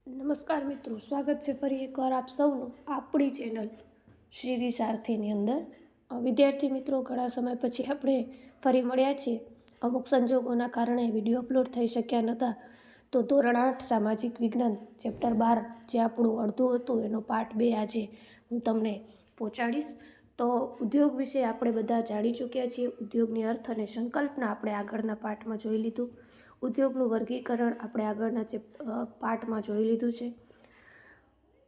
નમસ્કાર મિત્રો, સ્વાગત છે ફરી એકવાર આપ સૌનું આપણી ચેનલ શ્રી સારથીની અંદર. વિદ્યાર્થી મિત્રો, ઘણા સમય પછી આપણે ફરી મળ્યા છીએ. અમુક સંજોગોના કારણે વિડીયો અપલોડ થઈ શક્યા નહોતા, તો ધોરણ 8 સામાજિક વિજ્ઞાન ચેપ્ટર 12 જે આપણું અડધું હતું એનો પાર્ટ 2 આજે હું તમને પહોંચાડીશ. તો ઉદ્યોગ વિશે આપણે બધા જાણી ચૂક્યા છીએ. ઉદ્યોગની અર્થ અને સંકલ્પના આપણે આગળના પાઠમાં જોઈ લીધું. ઉદ્યોગનું વર્ગીકરણ આપણે આગળના પાઠમાં જોઈ લીધું છે.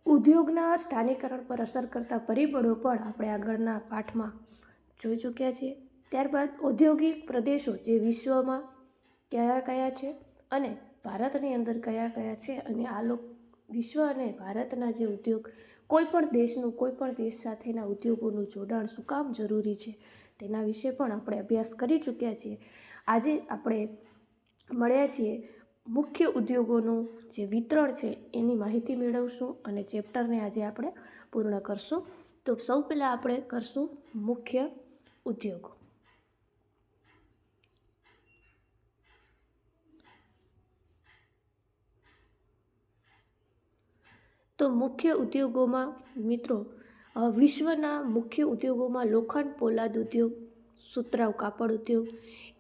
ઉદ્યોગના સ્થાનીકરણ પર અસર કરતા પરિબળો પણ આપણે આગળના પાઠમાં જોઈ ચૂક્યા છીએ. ત્યારબાદ ઔદ્યોગિક પ્રદેશો જે વિશ્વમાં કયા કયા છે અને ભારતની અંદર કયા કયા છે, અને આ વિશ્વ અને ભારતના જે ઉદ્યોગ, કોઈ પણ દેશ સાથેના ઉદ્યોગોનું જોડાણ શું કામ જરૂરી છે તેના વિશે પણ આપણે અભ્યાસ કરી ચૂક્યા છીએ. આજે આપણે મળ્યા છીએ મુખ્ય ઉદ્યોગોનું જે વિતરણ છે એની માહિતી મેળવશું અને ચેપ્ટરને આજે આપણે પૂર્ણ કરશું. તો સૌ પહેલાં આપણે કરશું મુખ્ય ઉદ્યોગો. તો મુખ્ય ઉદ્યોગોમાં મિત્રો, વિશ્વના મુખ્ય ઉદ્યોગોમાં લોખંડ પોલાદ ઉદ્યોગ, સુતરાઉ કાપડ ઉદ્યોગ,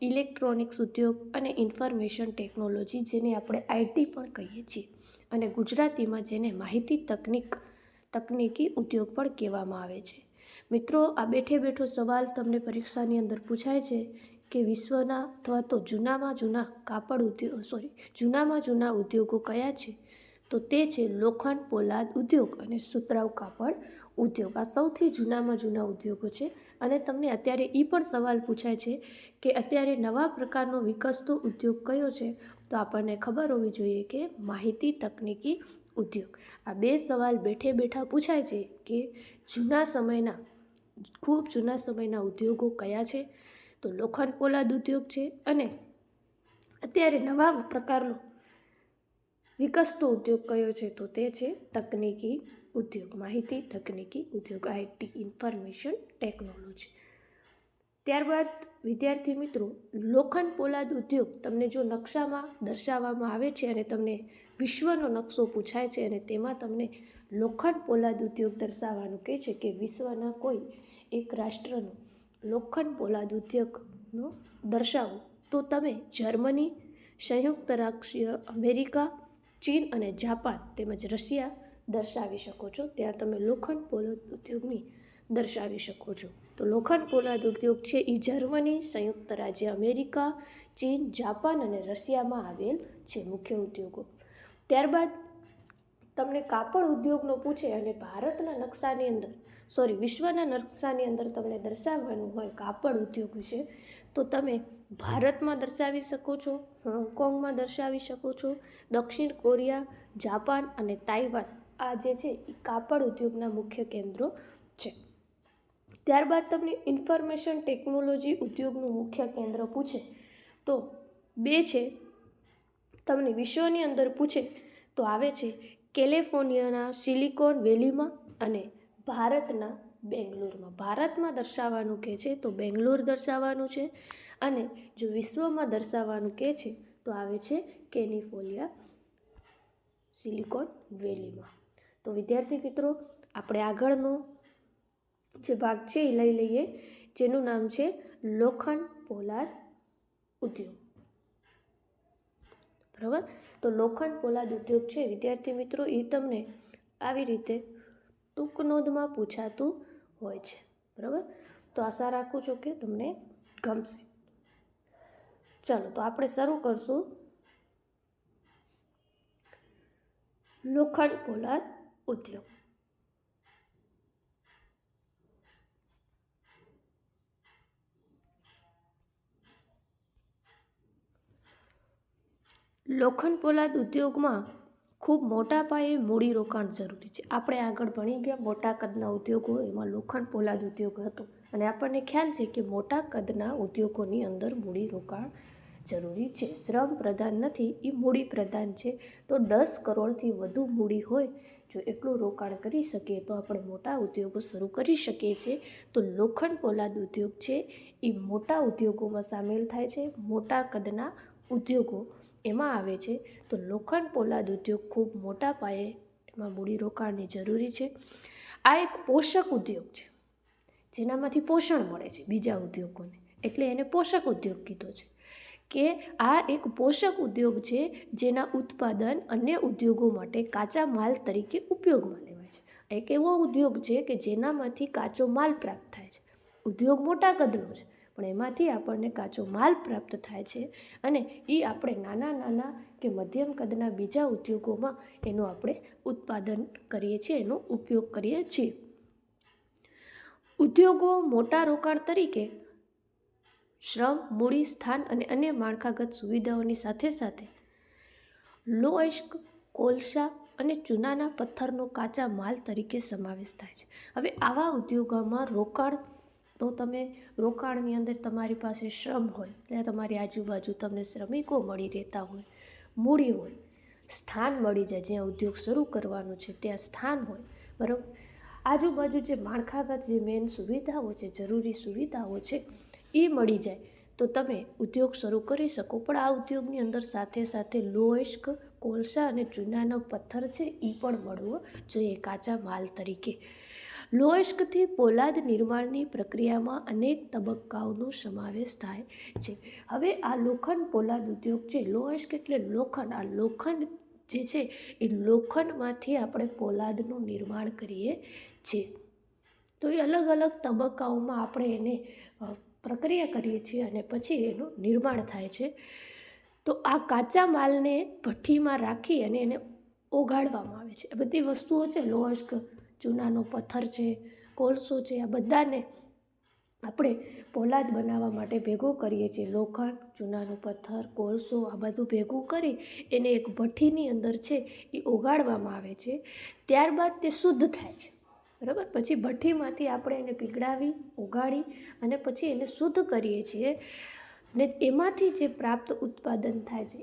ઇલેક્ટ્રોનિક્સ ઉદ્યોગ અને ઇન્ફોર્મેશન ટેકનોલોજી, જેને આપણે આઈટી પણ કહીએ છીએ, અને ગુજરાતીમાં જેને માહિતી તકનીકી ઉદ્યોગ પણ કહેવામાં આવે છે. મિત્રો, આ બેઠો સવાલ તમને પરીક્ષાની અંદર પૂછાય છે કે વિશ્વના અથવા તો જૂનામાં જૂના ઉદ્યોગો કયા છે? તો તે છે લોખંડ પોલાદ ઉદ્યોગ અને સુતરાઉ કાપડ ઉદ્યોગ. આ સૌથી જૂના ઉદ્યોગો છે. અને તમને અત્યારે એ પણ સવાલ પૂછાય છે કે અત્યારે નવા પ્રકારનો વિકસતો ઉદ્યોગ કયો છે? તો આપણને ખબર હોવી જોઈએ કે માહિતી તકનીકી ઉદ્યોગ. આ બે સવાલ બેઠા પૂછાય છે કે ખૂબ જૂના સમયના ઉદ્યોગો કયા છે? તો લોખંડ પોલાદ ઉદ્યોગ છે. અને અત્યારે નવા પ્રકારનો વિકસતો ઉદ્યોગ કયો છે? તો તે છે તકનીકી ઉદ્યોગ, માહિતી તકનીકી ઉદ્યોગ, આઈટી, ઇન્ફોર્મેશન ટેકનોલોજી. ત્યારબાદ વિદ્યાર્થી મિત્રો, લોખંડ પોલાદ ઉદ્યોગ તમને જો નકશામાં દર્શાવવામાં આવે છે અને તમને વિશ્વનો નકશો પૂછાય છે અને તેમાં તમને લોખંડ પોલાદ ઉદ્યોગ દર્શાવવાનું કહે છે કે વિશ્વના કોઈ એક રાષ્ટ્રનો લોખંડ પોલાદ ઉદ્યોગનો દર્શાવો, તો તમે જર્મની, સંયુક્ત રાષ્ટ્ર અમેરિકા, ચીન અને જાપાન તેમજ રશિયા દર્શાવી શકો છો. ત્યાં તમે લોખંડ પોલાદ ઉદ્યોગની દર્શાવી શકો છો. તો લોખંડ પોલાદ ઉદ્યોગ છે એ જર્મની, સંયુક્ત રાજ્ય અમેરિકા, ચીન, જાપાન અને રશિયામાં આવેલ છે મુખ્ય ઉદ્યોગો. ત્યારબાદ તમને કાપડ ઉદ્યોગનો પૂછે અને વિશ્વના નકશાની અંદર તમને દર્શાવવાનું હોય કાપડ ઉદ્યોગ વિશે, તો તમે ભારતમાં દર્શાવી શકો છો, હોંગકોંગમાં દર્શાવી શકો છો, દક્ષિણ કોરિયા, જાપાન અને તાઇવાન આ જે છે એ કાપડ ઉદ્યોગના મુખ્ય કેન્દ્રો છે. ત્યારબાદ તમને ઇન્ફોર્મેશન ટેકનોલોજી ઉદ્યોગનું મુખ્ય કેન્દ્ર પૂછે તો બે છે. તમને વિશ્વની અંદર પૂછે તો આવે છે કેલિફોર્નિયાના સિલિકોન વેલીમાં અને ભારતના બેંગ્લોરમાં. ભારતમાં દર્શાવવાનું કહે છે તો બેંગ્લોર દર્શાવવાનું છે, અને જો વિશ્વમાં દર્શાવવાનું કહે છે તો આવે છે કેલિફોર્નિયા સિલિકોન વેલીમાં. તો વિદ્યાર્થી મિત્રો, આપણે આગળનો જે ભાગ છે એ લઈ લઈએ, જેનું નામ છે લોખંડ પોલાદ ઉદ્યોગ. બરાબર. તો લોખંડ પોલાદ ઉદ્યોગ છે વિદ્યાર્થી મિત્રો, એ તમને આવી રીતે ટૂંક નોંધમાં પૂછાતું હોય છે. બરાબર. તો આશા રાખું છું કે તમને ગમશે. ચાલો, તો આપણે શરૂ કરશું લોખંડ પોલાદ ઉદ્યોગ. લોખંડ પોલાદ ઉદ્યોગમાં ખૂબ મોટા પાયે મૂડીરોકાણ જરૂરી છે. આપણે આગળ ભણી ગયા મોટા કદના ઉદ્યોગો, એમાં લોખંડ પોલાદ ઉદ્યોગ હતો, અને આપણને ખ્યાલ છે કે મોટા કદના ઉદ્યોગોની અંદર મૂડીરોકાણ જરૂરી છે. શ્રમ પ્રધાન નથી, એ મૂડી પ્રધાન છે. તો 10 કરોડથી વધુ મૂડી હોય, જો એટલું રોકાણ કરી શકીએ તો આપણે મોટા ઉદ્યોગો શરૂ કરી શકીએ છીએ. તો લોખંડ પોલાદ ઉદ્યોગ છે એ મોટા ઉદ્યોગોમાં સામેલ થાય છે, મોટા કદના ઉદ્યોગો એમાં આવે છે. તો લોખંડ પોલાદ ઉદ્યોગ ખૂબ મોટા પાયે એમાં મૂડીરોકાણની જરૂરી છે. આ એક પોષક ઉદ્યોગ છે, જેનામાંથી પોષણ મળે છે બીજા ઉદ્યોગોને, એટલે એને પોષક ઉદ્યોગ કીધો છે. કે આ એક પોષક ઉદ્યોગ છે જેના ઉત્પાદન અન્ય ઉદ્યોગો માટે કાચા માલ તરીકે ઉપયોગમાં લેવાય છે. એક એવો ઉદ્યોગ છે કે જેનામાંથી કાચો માલ પ્રાપ્ત થાય છે. ઉદ્યોગ મોટા કદનો છે, પણ એમાંથી આપણને કાચો માલ પ્રાપ્ત થાય છે, અને એ આપણે નાના નાના કે મધ્યમ કદના બીજા ઉદ્યોગોમાં એનું આપણે ઉત્પાદન કરીએ છીએ, એનો ઉપયોગ કરીએ છીએ. ઉદ્યોગો મોટા રોકાણ તરીકે શ્રમ, મૂડી, સ્થાન અને અન્ય માળખાગત સુવિધાઓની સાથે સાથે લો અયસ્ક, કોલસા અને ચૂનાના પથ્થરનો કાચા માલ તરીકે સમાવેશ થાય છે. હવે આવા ઉદ્યોગોમાં રોકાણ, તો તમે રોકાણની અંદર તમારી પાસે શ્રમ હોય, એટલે તમારી આજુબાજુ તમને શ્રમિકો મળી રહેતા હોય, મૂડી હોય, સ્થાન મળી જાય, જ્યાં ઉદ્યોગ શરૂ કરવાનો છે ત્યાં સ્થાન હોય, બરાબર. આજુબાજુ જે માળખાગત જે મેઇન સુવિધાઓ છે, જરૂરી સુવિધાઓ છે, એ મળી જાય તો તમે ઉદ્યોગ શરૂ કરી શકો. પણ આ ઉદ્યોગની અંદર સાથે સાથે લો અયસ્ક, કોલસા અને ચૂનાનો પથ્થર છે એ પણ મળવો જોઈએ કાચા માલ તરીકે. લો અયસ્કથી પોલાદ નિર્માણની પ્રક્રિયામાં અનેક તબક્કાઓનો સમાવેશ થાય છે. હવે આ લોખંડ પોલાદ ઉદ્યોગ છે, લો અયસ્ક એટલે લોખંડ. આ લોખંડ જે છે એ લોખંડમાંથી આપણે પોલાદનું નિર્માણ કરીએ છીએ. તો એ અલગ અલગ તબક્કાઓમાં આપણે એને પ્રક્રિયા કરીએ છીએ અને પછી એનું નિર્માણ થાય છે. તો આ કાચા માલને ભઠ્ઠીમાં રાખી અને એને ઓગાળવામાં આવે છે. આ બધી વસ્તુઓ છે, લો અયસ્ક, ચૂનાનો પથ્થર છે, કોલસો છે, આ બધાને આપણે પોલાદ બનાવવા માટે ભેગું કરીએ છીએ. લોખંડ, ચૂનાનો પથ્થર, કોલસો, આ બધું ભેગું કરી એને એક ભઠ્ઠીની અંદર છે એ ઓગાળવામાં આવે છે. ત્યારબાદ તે શુદ્ધ થાય છે, બરાબર. પછી ભઠ્ઠીમાંથી આપણે એને પીગળાવી, ઓગાળી અને પછી એને શુદ્ધ કરીએ છીએ. ને એમાંથી જે પ્રાપ્ત ઉત્પાદન થાય છે,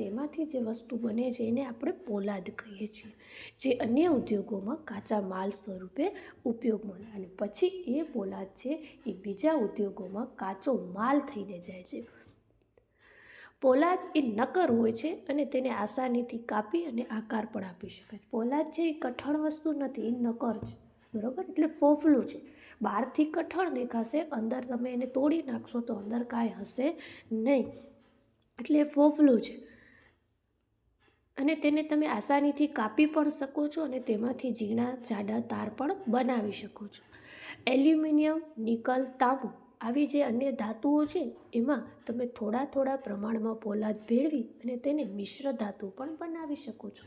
એમાંથી જે વસ્તુ બને છે એને આપણે પોલાદ કહીએ છીએ, જે અન્ય ઉદ્યોગોમાં કાચા માલ સ્વરૂપે ઉપયોગમાં અને પછી એ પોલાદ છે એ બીજા ઉદ્યોગોમાં કાચો માલ થઈને જાય છે. પોલાદ એ નક્કર હોય છે અને તેને આસાનીથી કાપી અને આકાર પણ આપી શકાય. પોલાદ છે એ કઠણ વસ્તુ નથી, એ નક્કર છે, બરાબર. એટલે ફોફલું છે. બહારથી કઠણ દેખાશે, અંદર તમે એને તોડી નાખશો તો અંદર કાંઈ હશે નહીં, એટલે ફોફલું છે. અને તેને તમે આસાનીથી કાપી પણ શકો છો અને તેમાંથી ઝીણા જાડા તાર પણ બનાવી શકો છો. એલ્યુમિનિયમ, નિકલ, તાંબુ આવી જે અન્ય ધાતુઓ છે એમાં તમે થોડા થોડા પ્રમાણમાં પોલાદ ભેળવી અને તેને મિશ્ર ધાતુ પણ બનાવી શકો છો,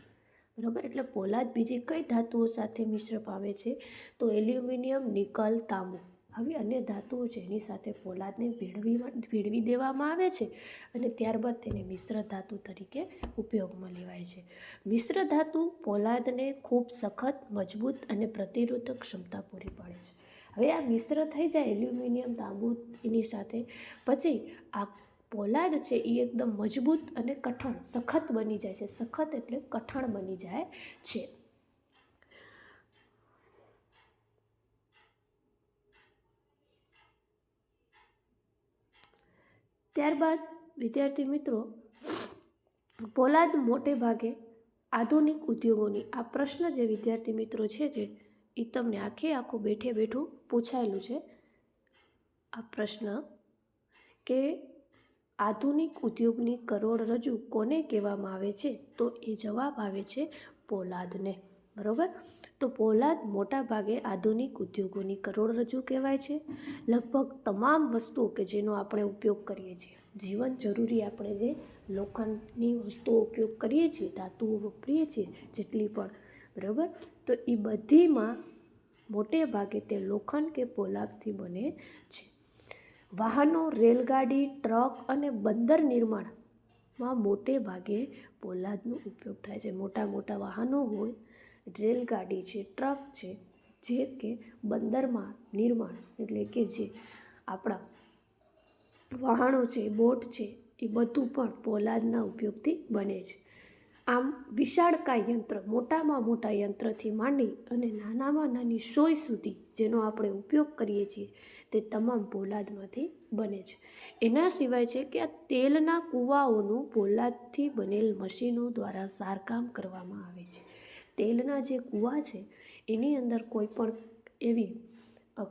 બરાબર. એટલે પોલાદ બીજી કઈ ધાતુઓ સાથે મિશ્ર પામે છે તો એલ્યુમિનિયમ, નિકલ, તાંબુ આવી અન્ય ધાતુઓ છે એની સાથે પોલાદને ભેળવી દેવામાં આવે છે અને ત્યારબાદ તેને મિશ્ર ધાતુ તરીકે ઉપયોગમાં લેવાય છે. મિશ્ર ધાતુ પોલાદને ખૂબ સખત, મજબૂત અને પ્રતિરોધક ક્ષમતા પૂરી પાડે છે. હવે આ મિશ્ર થઈ જાય એલ્યુમિનિયમ, તાંબુ એની સાથે, પછી આ પોલાદ છે એ એકદમ મજબૂત અને કઠણ, સખત બની જાય છે. સખત એટલે કઠણ બની જાય છે. ત્યારબાદ વિદ્યાર્થી મિત્રો, પોલાદ મોટે ભાગે આધુનિક ઉદ્યોગોની, આ પ્રશ્ન જે વિદ્યાર્થી મિત્રો છે જે એ તમને આખું બેઠું પૂછાયેલું છે આ પ્રશ્ન, કે આધુનિક ઉદ્યોગની કરોડરજ્જુ કોને કહેવામાં આવે છે, તો એ જવાબ આવે છે પોલાદને, બરાબર. તો પોલાદ મોટા ભાગે આધુનિક ઉદ્યોગોની કરોડરજ્જુ કહેવાય છે. લગભગ તમામ વસ્તુઓ કે જેનો આપણે ઉપયોગ કરીએ છીએ, જીવન જરૂરી આપણે જે લોખંડની વસ્તુઓ ઉપયોગ કરીએ છીએ, ધાતુઓ વાપરીએ છીએ જેટલી પણ, બરાબર, તો એ બધીમાં મોટે ભાગે તે લોખંડ કે પોલાદથી બને છે. વાહનો, રેલગાડી, ટ્રક અને બંદર નિર્માણમાં મોટે ભાગે પોલાદનો ઉપયોગ થાય છે. મોટા મોટા વાહનો હોય, રેલગાડી છે, ટ્રક છે, જે કે બંદરમાં નિર્માણ એટલે કે જે આપણા વાહનો છે, બોટ છે, એ બધું પણ પોલાદના ઉપયોગથી બને છે. આમ વિશાળકાય યંત્ર, મોટામાં મોટા યંત્રથી માંડી અને નાનામાં નાની સોય સુધી જેનો આપણે ઉપયોગ કરીએ છીએ તે તમામ પોલાદમાંથી બને છે. એના સિવાય છે કે આ તેલના કૂવાઓનું પોલાદથી બનેલ મશીનો દ્વારા સારકામ કરવામાં આવે છે. તેલના જે કૂવા છે એની અંદર કોઈ પણ એવી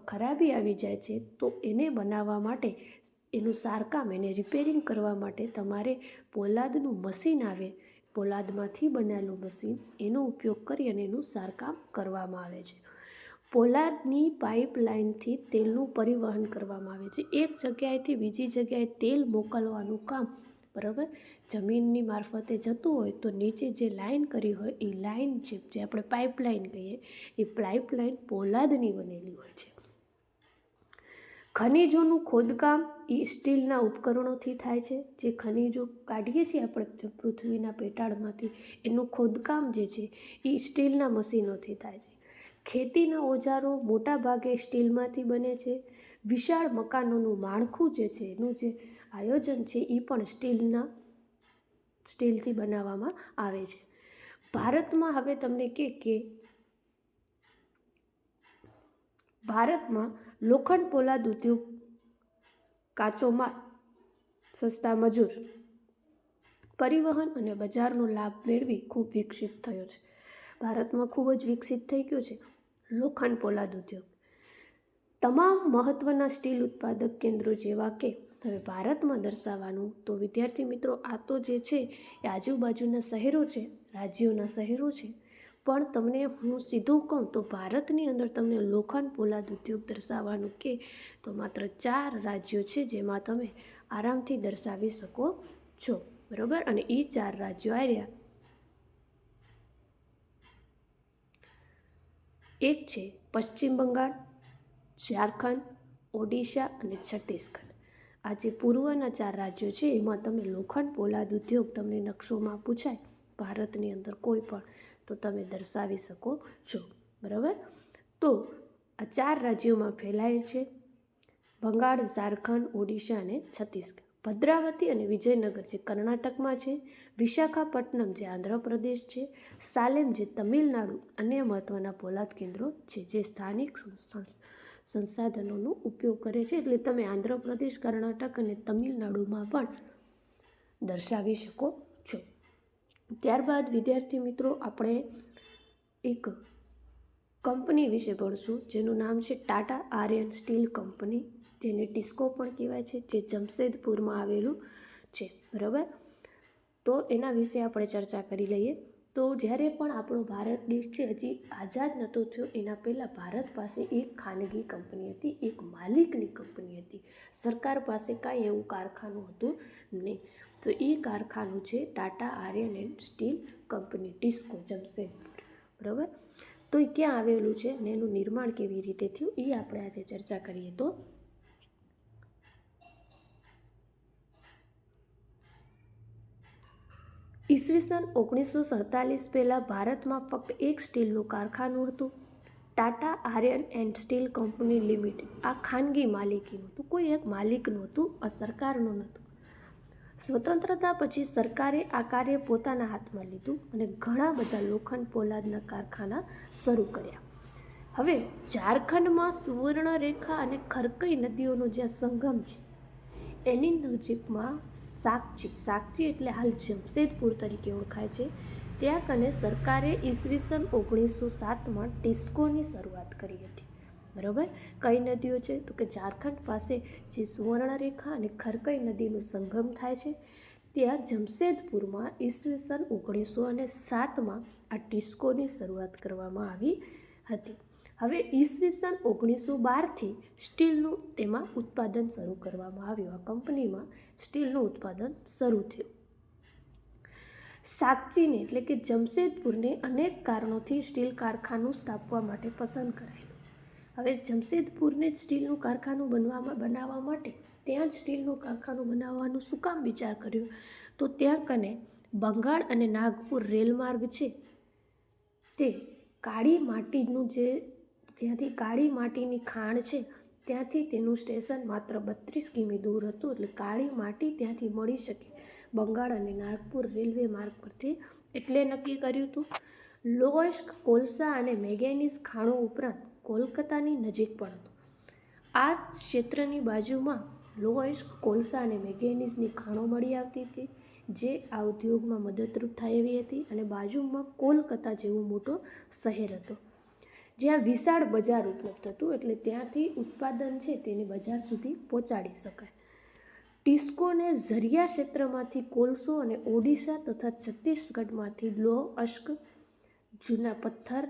ખરાબી આવી જાય છે તો એને બનાવવા માટે, એનું સારકામ, એને રિપેરિંગ કરવા માટે તમારે પોલાદનું મશીન આવે, પોલાદમાંથી બનેલું મશીન, એનો ઉપયોગ કરી અને એનું સારકામ કરવામાં આવે છે. પોલાદની પાઇપલાઇનથી તેલનું પરિવહન કરવામાં આવે છે. એક જગ્યાએથી બીજી જગ્યાએ તેલ મોકલવાનું કામ, બરાબર, જમીનની મારફતે જતું હોય તો નીચે જે લાઈન કરી હોય એ લાઈન છે, જે આપણે પાઇપલાઇન કહીએ, એ પાઇપલાઇન પોલાદની બનેલી હોય છે. ખનિજોનું ખોદકામ એ સ્ટીલના ઉપકરણોથી થાય છે. જે ખનિજો કાઢીએ છીએ આપણે પૃથ્વીના પેટાળમાંથી, એનું ખોદકામ જે છે એ સ્ટીલના મશીનોથી થાય છે. ખેતીના ઓજારો મોટા ભાગે સ્ટીલમાંથી બને છે. વિશાળ મકાનોનું માળખું જે છે, એનું જે આયોજન છે એ પણ સ્ટીલથી બનાવવામાં આવે છે. ભારતમાં હવે તમને કે ભારતમાં લોખંડ પોલાદ ઉદ્યોગ કાચો માલ, સસ્તા મજૂર, પરિવહન અને બજારનો લાભ મેળવી ખૂબ વિકસિત થયો છે. ભારતમાં ખૂબ જ વિકસિત થઈ ગયો છે લોખંડ પોલાદ ઉદ્યોગ. તમામ મહત્ત્વના સ્ટીલ ઉત્પાદક કેન્દ્રો જેવા કે, હવે ભારતમાં દર્શાવવાનું તો વિદ્યાર્થી મિત્રો આ તો જે છે એ આજુબાજુના શહેરો છે, રાજ્યોના શહેરો છે, પણ તમને હું સીધું કહું તો ભારતની અંદર તમને લોખંડ પોલાદ ઉદ્યોગ દર્શાવવાનું કે તો માત્ર 4 રાજ્યો છે જેમાં તમે આરામથી દર્શાવી શકો છો, બરાબર. અને એ 4 રાજ્યો આવ્યા, એક છે પશ્ચિમ બંગાળ, ઝારખંડ, ઓડિશા અને છત્તીસગઢ. આ જે પૂર્વના 4 રાજ્યો છે એમાં તમે લોખંડ પોલાદ ઉદ્યોગ તમને નકશોમાં પૂછાય ભારતની અંદર કોઈ પણ તો તમે દર્શાવી શકો છો, બરાબર. તો આ 4 રાજ્યોમાં ફેલાય છે: બંગાળ, ઝારખંડ, ઓડિશા અને છત્તીસગઢ. ભદ્રાવતી અને વિજયનગર જે કર્ણાટકમાં છે, વિશાખાપટ્ટનમ જે આંધ્રપ્રદેશ છે, સાલેમ જે તમિલનાડુ અન્ય મહત્ત્વના પોલાદ કેન્દ્રો છે જે સ્થાનિક સંસાધનોનો ઉપયોગ કરે છે. એટલે તમે આંધ્રપ્રદેશ, કર્ણાટક અને તમિલનાડુમાં પણ દર્શાવી શકો છો. ત્યારબાદ વિદ્યાર્થી મિત્રો આપણે એક કંપની વિશે ભણશું જેનું નામ છે ટાટા આર્યન સ્ટીલ કંપની, જેને ટિસ્કો પણ કહેવાય છે, જે જમશેદપુરમાં આવેલું છે, બરાબર. તો એના વિશે આપણે ચર્ચા કરી લઈએ. તો જ્યારે પણ આપણો ભારત દેશ છે હજી આઝાદ નહોતો થયો એના પહેલાં ભારત પાસે એક ખાનગી કંપની હતી, એક માલિકની કંપની હતી. સરકાર પાસે કાંઈ એવું કારખાનું હતું નહીં. તો એ કારખાનું છે Tata Iron and Steel Company, TISCO, Jamshedpur, બરાબર. તો એ ક્યાં આવેલું છે અને એનું નિર્માણ કેવી રીતે થયું એ આપણે આજે ચર્ચા કરીએ. તો ઈસવીસન 1947 પહેલાં ભારતમાં ફક્ત એક સ્ટીલનું કારખાનું હતું, Tata Iron and Steel Company Limited. આ ખાનગી માલિકીનું હતું, કોઈ એક માલિકનું હતું, આ સરકારનું નહોતું. સ્વતંત્રતા પછી સરકારે આ કાર્ય પોતાના હાથમાં લીધું અને ઘણા બધા લોખંડ પોલાદના કારખાના શરૂ કર્યા. હવે ઝારખંડમાં સુવર્ણરેખા અને ખરકઈ નદીઓનો જ્યાં સંગમ છે એની નજીકમાં સાકચી એટલે હાલ જમશેદપુર તરીકે ઓળખાય છે, ત્યાં કને સરકારે ઈસવીસન 1907માં ટિસ્કોની શરૂઆત કરી હતી, બરાબર. કઈ નદીઓ છે તો કે ઝારખંડ પાસે જે સુવર્ણરેખા અને ખરકઈ નદીનો સંગમ થાય છે ત્યાં જમશેદપુરમાં ઈસવીસન 1907માં આ ટિસ્કોની શરૂઆત કરવામાં આવી હતી. હવે ઈસવીસન 1912થી સ્ટીલનું તેમાં ઉત્પાદન શરૂ કરવામાં આવ્યું. આ કંપનીમાં સ્ટીલનું ઉત્પાદન શરૂ થયું. સાકચીને એટલે કે જમશેદપુરને અનેક કારણોથી સ્ટીલ કારખાનું સ્થાપવા માટે પસંદ કરાયેલું. હવે જમશેદપુરને જ સ્ટીલનું કારખાનું બનાવવા માટે ત્યાં જ સ્ટીલનું કારખાનું બનાવવાનું શું કામ વિચાર કર્યો તો ત્યાં કને બંગાળ અને નાગપુર રેલમાર્ગ છે તે કાળી માટીનું જ્યાંથી કાળી માટીની ખાણ છે ત્યાંથી તેનું સ્ટેશન માત્ર 32 કિમી દૂર હતું. એટલે કાળી માટી ત્યાંથી મળી શકે બંગાળ અને નાગપુર રેલવે માર્ગ પરથી એટલે નક્કી કર્યું હતું. લોહસ્ક કોલસા અને મેંગેનીઝ ખાણો ઉપરાંત કોલકાતાની નજીક પણ હતું. આ ક્ષેત્રની બાજુમાં લોહસ્ક કોલસા અને મેંગેનીઝની ખાણો મળી આવતી હતી, જે આ ઉદ્યોગમાં મદદરૂપ થાય એવી હતી. અને બાજુમાં કોલકાતા જેવો મોટો શહેર હતો, જ્યાં વિશાળ બજાર ઉપલબ્ધ હતું, એટલે ત્યાંથી ઉત્પાદન છે તેને બજાર સુધી પહોંચાડી શકાય. ટિસ્કોને ઝરિયા ક્ષેત્રમાંથી કોલસો અને ઓડિશા તથા છત્તીસગઢમાંથી લોહ અશ્ક, જૂના પથ્થર,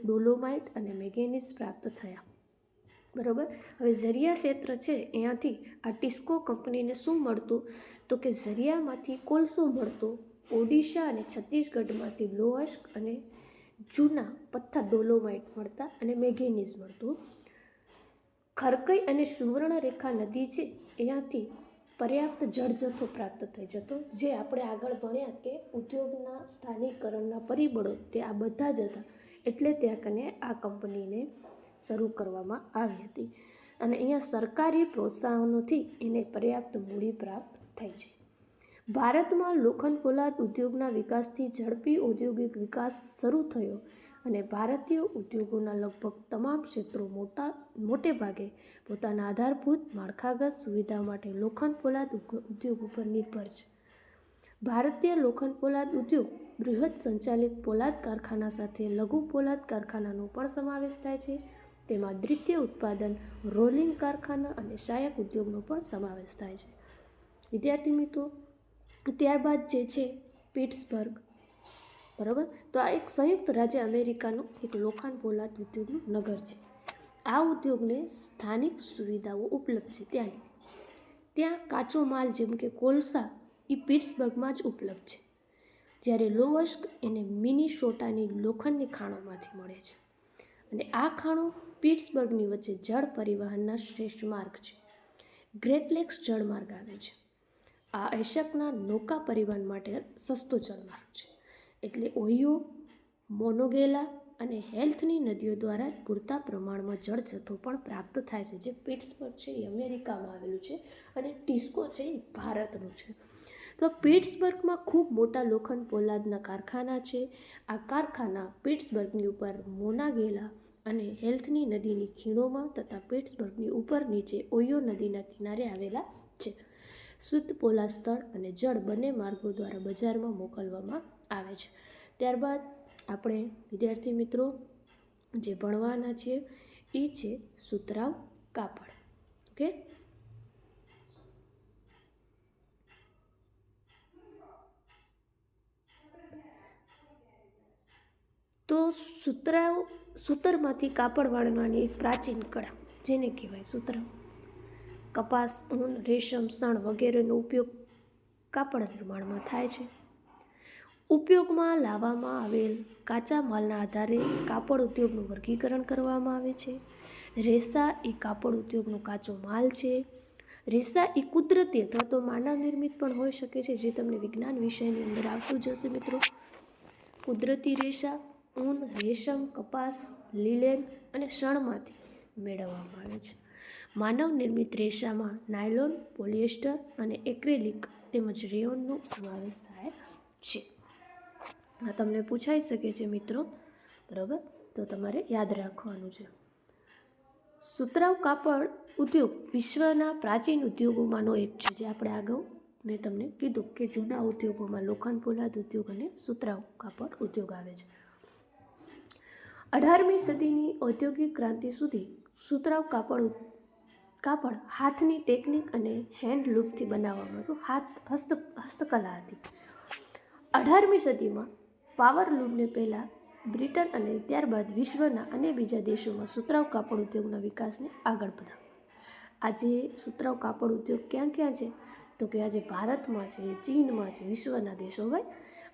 ડોલોમાઇટ અને મેંગેનીઝ પ્રાપ્ત થયા. બરાબર. હવે ઝરિયા ક્ષેત્ર છે અહીંયાથી આ ટિસ્કો કંપનીને શું મળતું, તો કે ઝરિયામાંથી કોલસો મળતો, ઓડિશા અને છત્તીસગઢમાંથી લોહ અશ્ક અને જૂના પથ્થર ડોલોમાઇટ મળતા અને મેંગેનીઝ મળતું. ખરકઈ અને સુવર્ણરેખા નદી છે અહીંયાથી પર્યાપ્ત જળ જથ્થો પ્રાપ્ત થઈ જતો, જે આપણે આગળ ભણ્યા કે ઉદ્યોગના સ્થાનિકરણના પરિબળો તે આ બધા જ હતા, એટલે ત્યાં કને આ કંપનીને શરૂ કરવામાં આવી હતી. અને અહીંયા સરકારી પ્રોત્સાહનોથી એને પર્યાપ્ત મૂડી પ્રાપ્ત થઈ છે. ભારતમાં લોખંડ પોલાદ ઉદ્યોગના વિકાસથી ઝડપી ઔદ્યોગિક વિકાસ શરૂ થયો અને ભારતીય ઉદ્યોગોના લગભગ તમામ ક્ષેત્રો મોટે ભાગે પોતાના આધારભૂત માળખાગત સુવિધા માટે લોખંડ પોલાદ ઉદ્યોગ ઉપર નિર્ભર છે. ભારતીય લોખંડ પોલાદ ઉદ્યોગ બૃહદ સંચાલિત પોલાદ કારખાના સાથે લઘુ પોલાદ કારખાનાનો પણ સમાવેશ થાય છે. તેમાં દ્વિતીય ઉત્પાદન, રોલિંગ કારખાના અને સહાયક ઉદ્યોગનો પણ સમાવેશ થાય છે. વિદ્યાર્થી મિત્રો, ત્યારબાદ જે છે પિટ્સબર્ગ, બરાબર. તો આ એક સંયુક્ત રાજ્ય અમેરિકાનું એક લોખંડ પોલાદ ઉદ્યોગનું નગર છે. આ ઉદ્યોગને સ્થાનિક સુવિધાઓ ઉપલબ્ધ છે. ત્યાં કાચો માલ જેમ કે કોલસા એ પિટ્સબર્ગમાં જ ઉપલબ્ધ છે, જ્યારે લોહસ્ક એને મિનીસોટાની લોખંડની ખાણોમાંથી મળે છે. અને આ ખાણો પિટ્સબર્ગની વચ્ચે જળ પરિવહનના શ્રેષ્ઠ માર્ગ છે. ગ્રેટ લેક્સ જળમાર્ગ આવે છે. આ એશિયાના નૌકા પરિવહન માટે સસ્તો જળમાર્ગ છે. એટલે ઓહિયો, મોનોગેલા અને હેલ્થની નદીઓ દ્વારા પૂરતા પ્રમાણમાં જળ જથ્થો પણ પ્રાપ્ત થાય છે. જે પિટ્સબર્ગ છે એ અમેરિકામાં આવેલું છે અને ટિસ્કો છે એ ભારતનું છે. તો પિટ્સબર્ગમાં ખૂબ મોટા લોખંડ પોલાદના કારખાના છે. આ કારખાના પિટ્સબર્ગની ઉપર મોનાગેલા અને હેલ્થની નદીની ખીણોમાં તથા પિટ્સબર્ગની ઉપર નીચે ઓહિયો નદીના કિનારે આવેલા છે. શુદ્ધ પોલાદ સ્થળ અને જળ બંને માર્ગો દ્વારા બજારમાં મોકલવામાં આવે છે. ત્યારબાદ આપણે વિદ્યાર્થી મિત્રો જે ભણવાના છીએ એ છે સુતરાઉ કાપડ. ઓકે. તો સૂતરમાંથી કાપડ વાળવાની એક પ્રાચીન કળા જેને કહેવાય સુતરાઉ. કપાસ, ઊન, રેશમ, શણ વગેરેનો ઉપયોગ કાપડ નિર્માણમાં થાય છે. ઉપયોગમાં લાવવામાં આવેલ કાચા માલના આધારે કાપડ ઉદ્યોગનું વર્ગીકરણ કરવામાં આવે છે. રેસા એ કાપડ ઉદ્યોગનો કાચો માલ છે. રેસા એ કુદરતી અથવા તો માનવ નિર્મિત પણ હોઈ શકે છે, જે તમને વિજ્ઞાન વિષયની અંદર આવતું જશે મિત્રો. કુદરતી રેસા ઊન, રેશમ, કપાસ, લીલેન અને શણમાંથી મેળવવામાં આવે છે. માનવ નિર્મિત રેસામાં નાયલોન, પોલિએસ્ટર અને એક્રેલિક તેમજ રેયોનનો સમાવેશ થાય છે. આ તમને પૂછાઈ શકે છે મિત્રો, બરાબર. તો તમારે યાદ રાખવાનું છે. સુતરાઉ કાપડ ઉદ્યોગ વિશ્વના પ્રાચીન ઉદ્યોગોમાંનો એક છે. જે આપણે આગળ મેં તમને કીધું કે જૂના ઉદ્યોગોમાં લોખંડ પોલાદ ઉદ્યોગ અને સુતરાઉ કાપડ ઉદ્યોગ આવે છે. 18મી સદીની ઔદ્યોગિક ક્રાંતિ સુધી સુતરાઉ કાપડ હાથની ટેકનિક અને હેન્ડલૂમથી બનાવવામાં હતું. હસ્તકલા હતી. 18મી સદીમાં પાવરલૂમને પહેલાં બ્રિટન અને ત્યારબાદ વિશ્વના અને બીજા દેશોમાં સુતરાઉ કાપડ ઉદ્યોગના વિકાસને આગળ વધારવા. આજે સુતરાઉ કાપડ ઉદ્યોગ ક્યાં ક્યાં છે, તો કે આજે ભારતમાં છે, ચીનમાં છે, વિશ્વના દેશો ભાઈ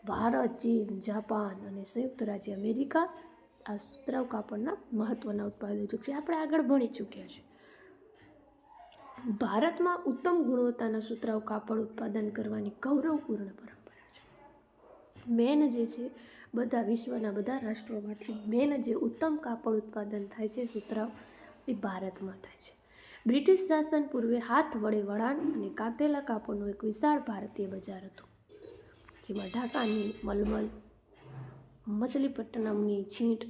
ભારત, ચીન, જાપાન અને સંયુક્ત રાજ્ય અમેરિકા આ સુતરાઉ કાપડના મહત્ત્વના ઉત્પાદકો છે. આપણે આગળ ભણી ચૂક્યા છીએ. ભારતમાં ઉત્તમ ગુણવત્તાના સુતરાઉ કાપડ ઉત્પાદન કરવાની ગૌરવપૂર્ણ પરંપરા છે. મેન જે છે બધા વિશ્વના બધા રાષ્ટ્રોમાંથી મેન જે ઉત્તમ કાપડ ઉત્પાદન થાય છે સુતરાઉ એ ભારતમાં થાય છે. બ્રિટિશ શાસન પૂર્વે હાથ વડે વણાટ અને કાતેલા કાપડનું એક વિશાળ ભારતીય બજાર હતું, જેમાં ઢાકાની મલમલ, મછલીપટ્ટનમની છીંટ,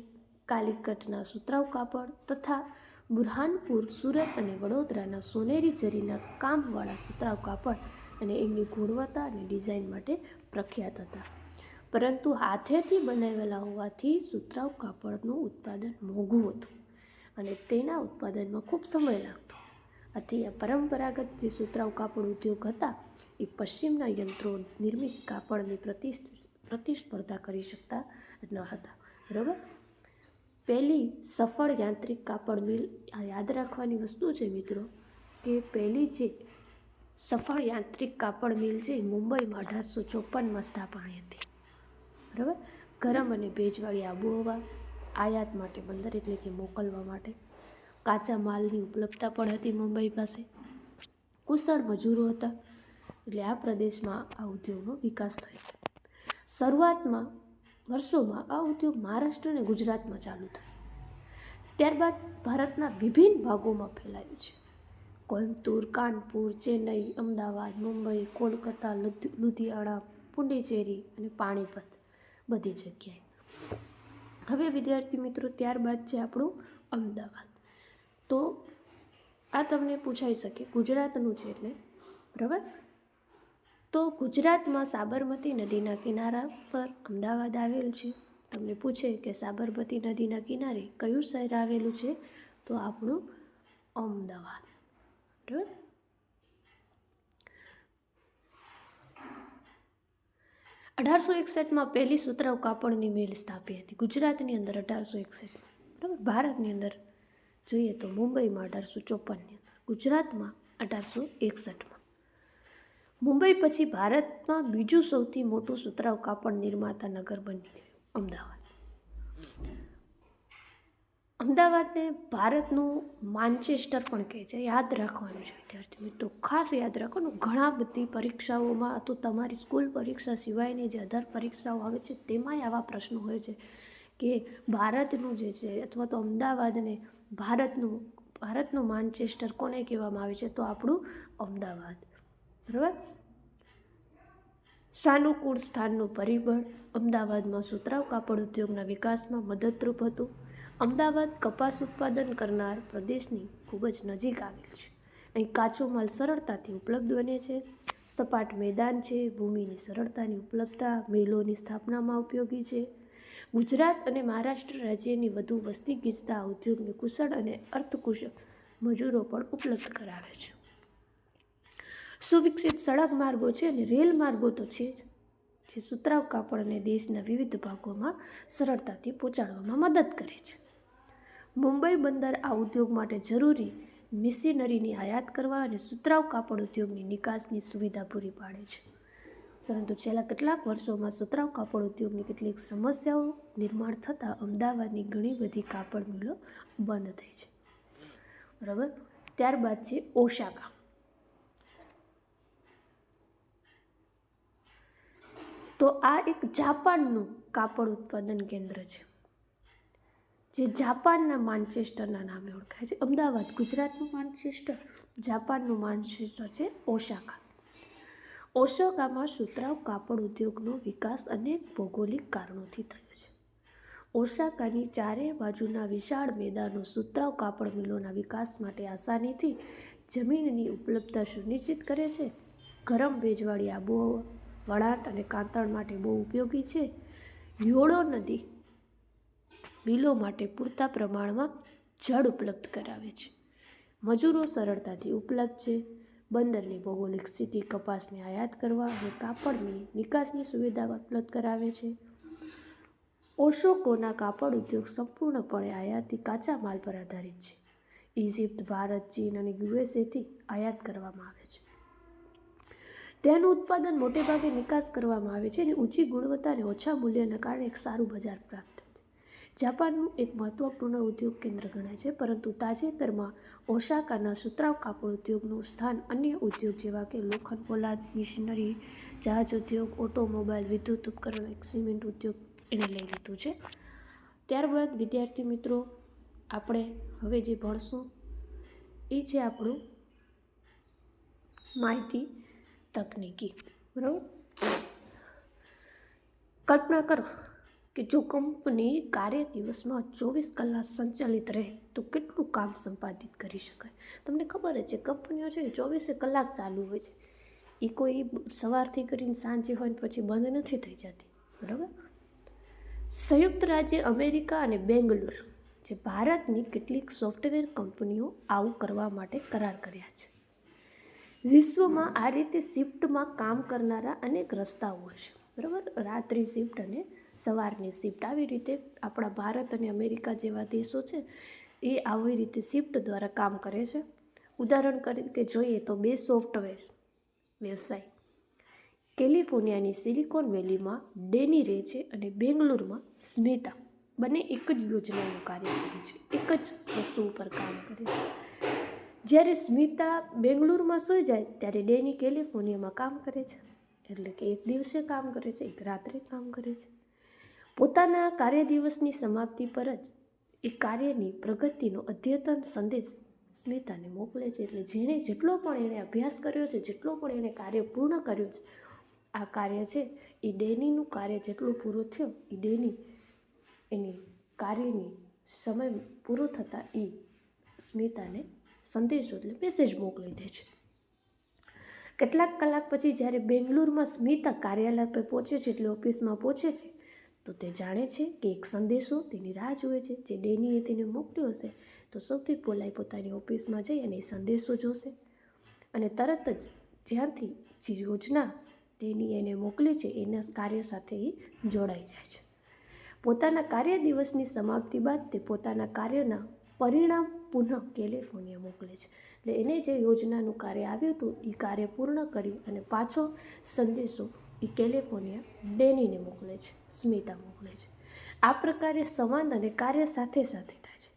કાલિકટના સુતરાઉ કાપડ તથા બુરહાનપુર, સુરત અને વડોદરાના સોનેરી જરીના કામવાળા સુતરાઉ કાપડ અને એમની ગુણવત્તા અને ડિઝાઇન માટે પ્રખ્યાત હતા. પરંતુ હાથેથી બનાવેલા હોવાથી સુતરાઉ કાપડનું ઉત્પાદન મોંઘું હતું અને તેના ઉત્પાદનમાં ખૂબ સમય લાગતો. આથી આ પરંપરાગત જે સુતરાઉ કાપડ ઉદ્યોગ હતા એ પશ્ચિમના યંત્રો નિર્મિત કાપડની પ્રતિસ્પર્ધા કરી શકતા ન હતા. બરાબર. પહેલી સફળ યાંત્રિક કાપડ મિલ, આ યાદ રાખવાની વસ્તુ છે મિત્રો, કે પહેલી જે સફળ યાંત્રિક કાપડ મિલ છે એ મુંબઈમાં 1854માં સ્થાપાઈ હતી. બરાબર. ગરમ અને ભેજવાળી આબોહવા, આયાત માટે બંદર એટલે કે મોકલવા માટે, કાચા માલની ઉપલબ્ધતા પણ હતી મુંબઈ પાસે, કુશળ મજૂરો હતા, એટલે આ પ્રદેશમાં આ ઉદ્યોગનો વિકાસ થયો. શરૂઆતમાં વર્ષોમાં આ ઉદ્યોગ મહારાષ્ટ્ર અને ગુજરાતમાં ચાલુ થયો. ત્યારબાદ ભારતના વિભિન્ન ભાગોમાં ફેલાયું છે. કોઇમ્બતુર, કાનપુર, ચેન્નઈ, અમદાવાદ, મુંબઈ, કોલકાતા, લુધિયાણા, પુડુચેરી અને પાણીપત, બધી જગ્યાએ. હવે વિદ્યાર્થી મિત્રો, ત્યારબાદ છે આપણું અમદાવાદ. તો આ તમને પૂછાઈ શકે, ગુજરાતનું છે એટલે, બરાબર. તો ગુજરાતમાં સાબરમતી નદીના કિનારા પર અમદાવાદ આવેલ છે. તમને પૂછે કે સાબરમતી નદીના કિનારે કયું શહેર આવેલું છે, તો આપણું અમદાવાદ. બરાબર. 1861માં પહેલી સુતરાઉ કાપડની મિલ સ્થાપી હતી ગુજરાતની અંદર 1861. બરાબર. ભારતની અંદર જોઈએ તો મુંબઈમાં 1854ની અંદર, ગુજરાતમાં 1861માં. મુંબઈ પછી ભારતમાં બીજું સૌથી મોટું સુતરાઉ કાપડ નિર્માતા નગર બની ગયું અમદાવાદ. અમદાવાદને ભારતનું માન્ચેસ્ટર પણ કહે છે. યાદ રાખવાનું છે વિદ્યાર્થી મિત્રો, ખાસ યાદ રાખવાનું. ઘણા બધી પરીક્ષાઓમાં, તો તમારી સ્કૂલ પરીક્ષા સિવાયની જે અધર પરીક્ષાઓ આવે છે તેમાંય આવા પ્રશ્નો હોય છે કે ભારતનું જે છે અથવા તો અમદાવાદને ભારતનું માન્ચેસ્ટર કોને કહેવામાં આવે છે, તો આપણું અમદાવાદ. બરાબર. સાનુકૂળ સ્થાનનું પરિબળ અમદાવાદમાં સુતરાઉ કાપડ ઉદ્યોગના વિકાસમાં મદદરૂપ હતું. અમદાવાદ કપાસ ઉત્પાદન કરનાર પ્રદેશની ખૂબ જ નજીક આવેલ છે. અહીં કાચો માલ સરળતાથી ઉપલબ્ધ બને છે. સપાટ મેદાન છે, ભૂમિની સરળતાની ઉપલબ્ધતા મિલોની સ્થાપનામાં ઉપયોગી છે. ગુજરાત અને મહારાષ્ટ્ર રાજ્યની વધુ વસ્તી ગીચતા આ ઉદ્યોગને કુશળ અને અર્થકુશળ મજૂરો પણ ઉપલબ્ધ કરાવે છે. સુવિકસિત સડક માર્ગો છે અને રેલ માર્ગો તો છે જ, જે સુતરાઉ કાપડને દેશના વિવિધ ભાગોમાં સરળતાથી પહોંચાડવામાં મદદ કરે છે. મુંબઈ બંદર આ ઉદ્યોગ માટે જરૂરી મશીનરીની આયાત કરવા અને સુતરાઉ કાપડ ઉદ્યોગની નિકાસની સુવિધા પૂરી પાડે છે. પરંતુ છેલ્લા કેટલાક વર્ષોમાં સુતરાઉ કાપડ ઉદ્યોગની કેટલીક સમસ્યાઓ નિર્માણ થતાં અમદાવાદની ઘણી બધી કાપડ મિલો બંધ થઈ છે. બરાબર. ત્યારબાદ છે ઓસાકા. તો આ એક જાપાનનું કાપડ ઉત્પાદન કેન્દ્ર છે, જે જાપાનના માન્ચેસ્ટરના નામે ઓળખાય છે. અમદાવાદ ગુજરાતનું માન્ચેસ્ટર, જાપાનનું માન્ચેસ્ટર છે ઓસાકા. ઓસાકામાં સુતરાઉ કાપડ ઉદ્યોગનો વિકાસ અનેક ભૌગોલિક કારણોથી થયો છે. ઓસાકાની ચારે બાજુના વિશાળ મેદાનો સુતરાઉ કાપડ મિલોના વિકાસ માટે આસાનીથી જમીનની ઉપલબ્ધતા સુનિશ્ચિત કરે છે. ગરમ ભેજવાળી આબોહવા, વણાટ અને કાતણ માટે બહુ ઉપયોગી છે. યોળો નદી મિલો માટે પૂરતા પ્રમાણમાં જળ ઉપલબ્ધ કરાવે છે. મજૂરો સરળતાથી ઉપલબ્ધ છે. બંદરની ભૌગોલિક સ્થિતિ કપાસને આયાત કરવા અને કાપડની નિકાસની સુવિધા ઉપલબ્ધ કરાવે છે. ઓશોકોના કાપડ ઉદ્યોગ સંપૂર્ણપણે આયાતી કાચા માલ પર આધારિત છે. ઇજિપ્ત, ભારત, ચીન અને યુએસએથી આયાત કરવામાં આવે છે. તેનું ઉત્પાદન મોટેભાગે નિકાસ કરવામાં આવે છે અને ઊંચી ગુણવત્તા અને ઓછા મૂલ્યના કારણે એક સારું બજાર પ્રાપ્ત થાય છે. જાપાનનું એક મહત્વપૂર્ણ ઉદ્યોગ કેન્દ્ર ગણાય છે, પરંતુ તાજેતરમાં ઓસાકાના સુતરાઉ કાપડ ઉદ્યોગનું સ્થાન અન્ય ઉદ્યોગ જેવા કે લોખંડ પોલાદ, મિશનરી, જહાજ ઉદ્યોગ, ઓટોમોબાઈલ, વિદ્યુત ઉપકરણ, સિમેન્ટ ઉદ્યોગ એણે લઈ લીધું છે. ત્યારબાદ વિદ્યાર્થી મિત્રો, આપણે હવે જે ભણશું એ છે આપણું માહિતી તકનીકી. બરાબર. કલ્પના કરો કે જો કંપની કાર્ય દિવસમાં 24 કલાક સંચાલિત રહે તો કેટલું કામ સંપાદિત કરી શકાય. તમને ખબર જ છે કંપનીઓ છે 24 કલાક ચાલુ હોય છે, એ કોઈ સવારથી કરીને સાંજે હોય ને પછી બંધ નથી થઈ જતી, બરાબર. સંયુક્ત રાજ્ય અમેરિકા અને બેંગ્લોર જે ભારતની કેટલીક સોફ્ટવેર કંપનીઓ આવું કરવા માટે કરાર કર્યા છે. વિશ્વમાં આ રીતે શિફ્ટમાં કામ કરનારા અનેક રસ્તાઓ છે, બરાબર. રાત્રિ શિફ્ટ અને સવારની શિફ્ટ, આવી રીતે આપણા ભારત અને અમેરિકા જેવા દેશો છે એ આવી રીતે શિફ્ટ દ્વારા કામ કરે છે. ઉદાહરણ તરીકે જોઈએ તો 2 સોફ્ટવેર વ્યવસાય કેલિફોર્નિયાની સિલિકોન વેલીમાં ડેની રહે છે અને બેંગ્લુરુમાં સ્મિતા, બંને એક જ યોજનાનું કાર્ય કરે છે, એક જ વસ્તુ ઉપર કામ કરે છે. જ્યારે સ્મિતા બેંગ્લુરુમાં સૂઈ જાય ત્યારે ડેની કેલિફોર્નિયામાં કામ કરે છે, એટલે કે એક દિવસે કામ કરે છે, એક રાત્રે કામ કરે છે. પોતાના કાર્ય દિવસની સમાપ્તિ પર જ એ કાર્યની પ્રગતિનો અદ્યતન સંદેશ સ્મિતાને મોકલે છે. એટલે જેણે જેટલો પણ એણે અભ્યાસ કર્યો છે, જેટલો પણ એણે કાર્ય પૂર્ણ કર્યું છે, આ કાર્ય છે એ ડેનીનું કાર્ય જેટલું પૂરું થયું એ ડેની એની કાર્યની સમય પૂરો થતાં એ સ્મિતાને સંદેશો એટલે મેસેજ મોકલી દે છે. કેટલાક કલાક પછી જ્યારે બેંગ્લુરુમાં સ્મિતા કાર્યાલય પર પહોંચે છે, એટલે ઓફિસમાં પહોંચે છે, તો તે જાણે છે કે એક સંદેશો તેની રાહ જુએ છે. જે ડેનીએ તેને મોકલ્યો હશે તો સૌથી પહેલાં પોતાની ઓફિસમાં જઈ અને એ સંદેશો જોશે અને તરત જ જ્યાંથી જે યોજના ડેની એને મોકલી છે એના કાર્ય સાથે એ જોડાઈ જાય છે. પોતાના કાર્ય દિવસની સમાપ્તિ બાદ તે પોતાના કાર્યના પરિણામ પુનઃ કેલિફોર્નિયા મોકલે છે. એટલે એને જે યોજનાનું કાર્ય આવ્યું હતું એ કાર્ય પૂર્ણ કરી અને પાછો સંદેશો એ કેલિફોર્નિયા ડેનીને મોકલે છે, સ્મિતા મોકલે છે. આ પ્રકારે સંવાદ અને કાર્ય સાથે સાથે થાય છે.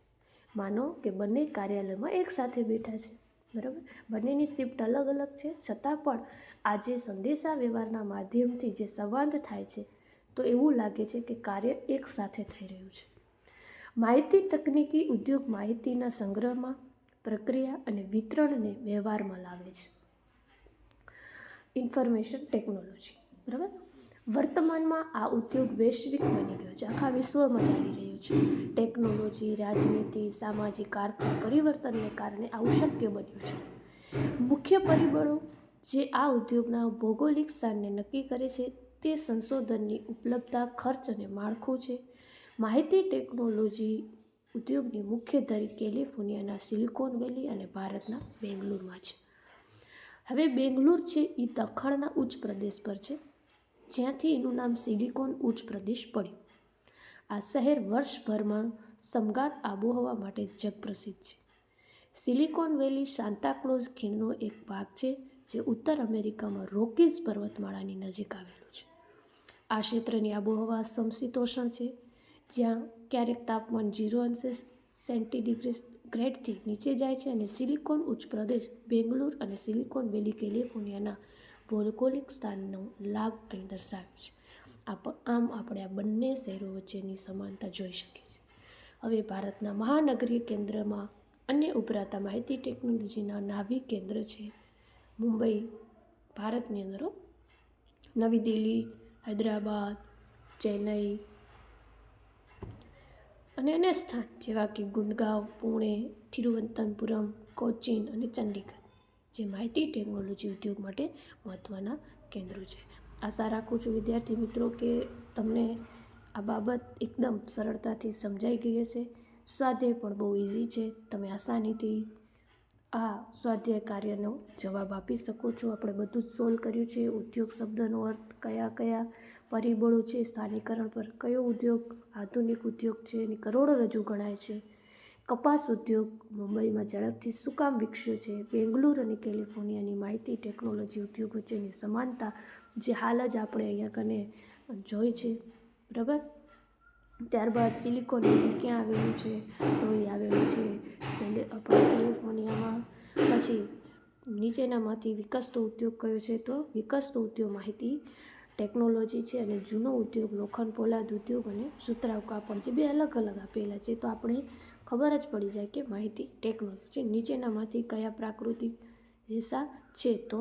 માનો કે બંને કાર્યાલયમાં એક સાથે બેઠા છે, બરાબર. બંનેની શિફ્ટ અલગ અલગ છે, છતાં પણ આજે સંદેશા વ્યવહારના માધ્યમથી જે સંવાદ થાય છે તો એવું લાગે છે કે કાર્ય એક સાથે થઈ રહ્યું છે. માહિતી તકનીકી ઉદ્યોગ માહિતીના સંગ્રહમાં, પ્રક્રિયા અને વિતરણને વ્યવહારમાં લાવે છે. ઇન્ફોર્મેશન ટેકનોલોજી, બરાબર. વર્તમાનમાં આ ઉદ્યોગ વૈશ્વિક બની ગયો છે, આખા વિશ્વમાં ચાલી રહ્યું છે. ટેકનોલોજી, રાજનીતિ, સામાજિક આર્થિક પરિવર્તનને કારણે આવું શક્ય બન્યું છે. મુખ્ય પરિબળો જે આ ઉદ્યોગના ભૌગોલિક સ્થાનને નક્કી કરે છે તે સંશોધનની ઉપલબ્ધતા, ખર્ચ અને માળખું છે. માહિતી ટેકનોલોજી ઉદ્યોગની મુખ્ય ધરી કેલિફોર્નિયાના સિલિકોન વેલી અને ભારતના બેંગ્લુરુમાં છે. હવે બેંગ્લુરુ છે એ દખણના ઉચ્ચ પ્રદેશ પર છે, જ્યાંથી એનું નામ સિલિકોન ઉચ્ચ પ્રદેશ પડ્યું. આ શહેર વર્ષભરમાં સમગાત આબોહવા માટે જગપ્રસિદ્ધ છે. સિલિકોન વેલી સાન્તાક્લોઝ ખીણનો એક ભાગ છે જે ઉત્તર અમેરિકામાં રોકીઝ પર્વતમાળાની નજીક આવેલું છે. આ ક્ષેત્રની આબોહવા સમશીતોષ્ણ છે, જ્યાં ક્યારેક તાપમાન 0°C નીચે જાય છે અને સિલિકોન ઉચ્ચ પ્રદેશ બેંગ્લુરુ અને સિલિકોન વેલી કેલિફોર્નિયાના ભૌગોલિક સ્થાનનો લાભ અહીં દર્શાવ્યો છે. આમ આપણે આ બંને શહેરો વચ્ચેની સમાનતા જોઈ શકીએ છીએ. હવે ભારતના મહાનગરીય કેન્દ્રમાં અન્ય ઉભરાતા માહિતી ટેકનોલોજીના નાભિક કેન્દ્ર છે મુંબઈ, ભારતની અંદર, નવી દિલ્હી, હૈદરાબાદ, ચેન્નઈ અને અન્ય સ્થાન જેવા કે ગુડગાંવ, પુણે, તિરુવનંતપુરમ, કોચીન અને ચંડીગઢ જે માહિતી ટેકનોલોજી ઉદ્યોગ માટે મહત્ત્વના કેન્દ્રો છે. આશા રાખું છું વિદ્યાર્થી મિત્રો કે તમને આ બાબત એકદમ સરળતાથી સમજાઈ ગઈ હશે. સ્વાધ્યાય પણ બહુ ઇઝી છે, તમે આસાનીથી આ સ્વાધ્યાય કાર્યનો જવાબ આપી શકો છો. આપણે બધું જ સોલ્વ કર્યું છે. ઉદ્યોગ શબ્દનો અર્થ, કયા કયા પરિબળો છે, સ્થાનીકરણ પર કયો ઉદ્યોગ આધુનિક ઉદ્યોગ છે, એની કરોડરજ્જુ ગણાય છે. કપાસ ઉદ્યોગ મુંબઈમાં ઝડપથી શું કામ વિકસ્યો છે. બેંગ્લુરુ અને કેલિફોર્નિયાની માહિતી ટેકનોલોજી ઉદ્યોગ વચ્ચેની સમાનતા જે હાલ જ આપણે અહીંયા કને જોઈ છે, બરાબર. ત્યારબાદ સિલિકોન વેલી ક્યાં આવેલું છે, તો એ આવેલું છે આપણે કેલિફોર્નિયામાં. પછી નીચેનામાંથી વિકસતો ઉદ્યોગ કયો છે, તો વિકસતો ઉદ્યોગ માહિતી ટેકનોલોજી છે અને જૂનો ઉદ્યોગ લોખંડ પોલાદ ઉદ્યોગ અને સુતરાઉ કાપડ, જે બે અલગ અલગ આપેલા છે. તો આપણે ખબર જ પડી જાય કે માહિતી ટેકનોલોજી નીચેનામાંથી કયા પ્રાકૃતિક રેસા છે, તો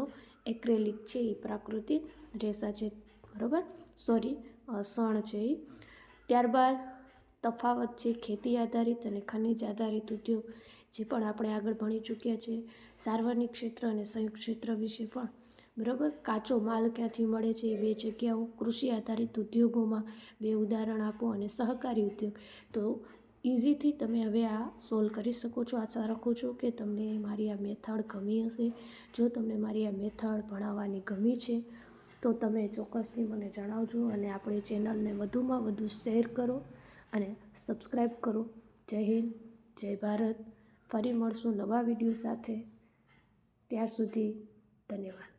એક્રેલિક છે એ પ્રાકૃતિક રેસા છે, બરાબર. શણ છે એ ત્યારબાદ તફાવત છે ખેતી આધારિત અને ખનિજ આધારિત ઉદ્યોગ, જે પણ આપણે આગળ ભણી ચૂક્યા છે. સાર્વજનિક ક્ષેત્ર અને સંયુક્ત ક્ષેત્ર વિશે પણ, બરાબર. કાચો માલ ક્યાંથી મળે છે એ 2 જગ્યાઓ. કૃષિ આધારિત ઉદ્યોગોમાં 2 ઉદાહરણ આપો અને સહકારી ઉદ્યોગ. તો ઇઝીથી તમે હવે આ સોલ્વ કરી શકો છો. આશા રાખું છું કે તમને મારી આ મેથડ ગમી હશે. જો તમને મારી આ મેથડ ભણાવવાની ગમી છે તો તમે ચોક્કસથી મને જણાવજો અને આપણી ચેનલને વધુમાં વધુ શેર કરો અને સબસ્ક્રાઈબ કરો. જય હિન્દ, જય ભારત. ફરી મળશું નવા વિડીયો સાથે. ત્યાર સુધી ધન્યવાદ.